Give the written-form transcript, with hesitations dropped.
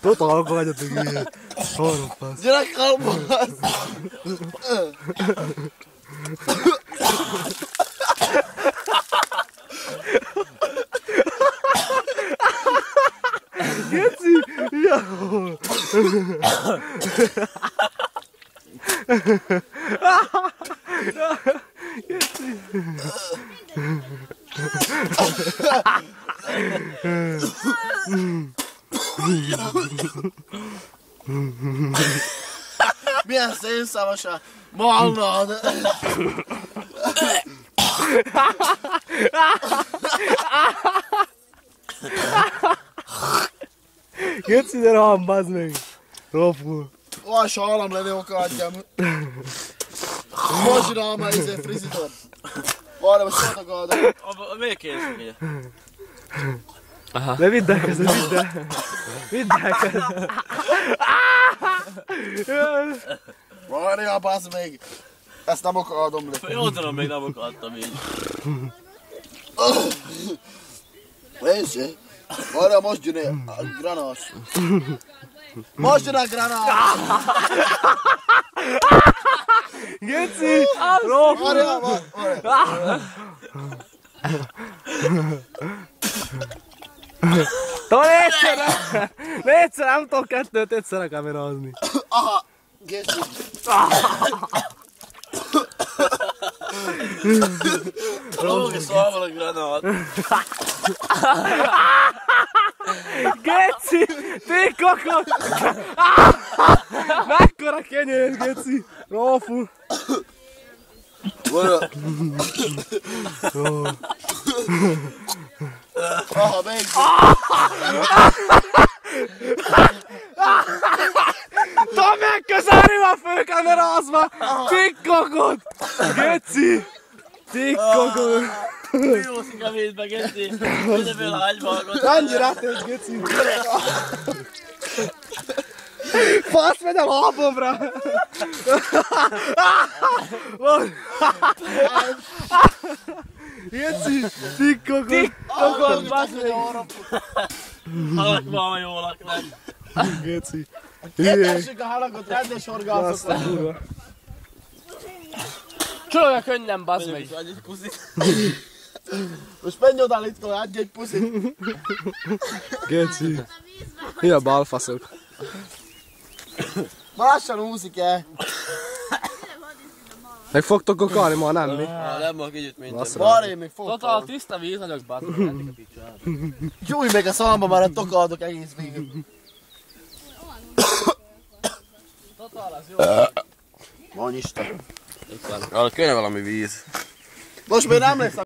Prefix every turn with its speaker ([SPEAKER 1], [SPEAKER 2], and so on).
[SPEAKER 1] Totál vagyatok ilyen. Harapász.
[SPEAKER 2] Gyerek, halmasz!
[SPEAKER 1] Geci! Ja! Geci!
[SPEAKER 2] Milyen szénszavaság! Malnad!
[SPEAKER 1] Geci, de rohan, bazd meg! Roful!
[SPEAKER 2] Olyan salam lenni akadjam! Most csinálom már izé frizitot! Arra most sotogadom!
[SPEAKER 3] Miért kérdezik?
[SPEAKER 1] De vidd el közben, vidd el! Vidd el közben!
[SPEAKER 2] Várjál, bassz még! Ezt nem akadom le!
[SPEAKER 3] Jó tudom, még nem akadtam így.
[SPEAKER 2] Nézd! Várjál, most jön a granás! Most jön a granás!
[SPEAKER 1] Geci! Roful!
[SPEAKER 2] Várjál, várjál!
[SPEAKER 1] Tó, négyszer, nem tudok kettőt egyszerre kamerázni.
[SPEAKER 2] Aha! Geci!
[SPEAKER 3] Rógi szalval a granát.
[SPEAKER 1] Geci! Ti kokot! Mekkora kenyér, Geci! Roful!
[SPEAKER 2] Várjál! Aha, még!
[SPEAKER 1] Tom, megközelül a főkamerázva! Tikkokot! Geci! Tikkokot!
[SPEAKER 3] Jószik a vízbe, Geci. Mindenből a hagybalgot.
[SPEAKER 1] Annyi rátesz, Geci! Fasz, megy a lábomra! Geci! Tikkokot!
[SPEAKER 3] Tikkokot, baszik! Halakban jól laknak.
[SPEAKER 1] Geci!
[SPEAKER 2] Tessük a halakot, rendes horgászokra!
[SPEAKER 3] Csulog a könnyem, bassz meg. Annyit puszit.
[SPEAKER 2] Most menj oda, Litko, adj egy puszit!
[SPEAKER 1] Geci! Mi a balfaszok?
[SPEAKER 2] Mássan úszik-e?
[SPEAKER 1] Meg fogtok kokalni ma, nem mi?
[SPEAKER 3] Nem mag együtt minden.
[SPEAKER 2] Várj, még
[SPEAKER 3] Totál
[SPEAKER 2] fogtam!
[SPEAKER 3] tiszta víz vagyok, bassz.
[SPEAKER 2] Gyújj meg a szalamba, már a tokadok egész végig!
[SPEAKER 3] Totál az jó.
[SPEAKER 2] Van Isten!
[SPEAKER 3] Kéne valami víz.
[SPEAKER 2] Most még nem lesz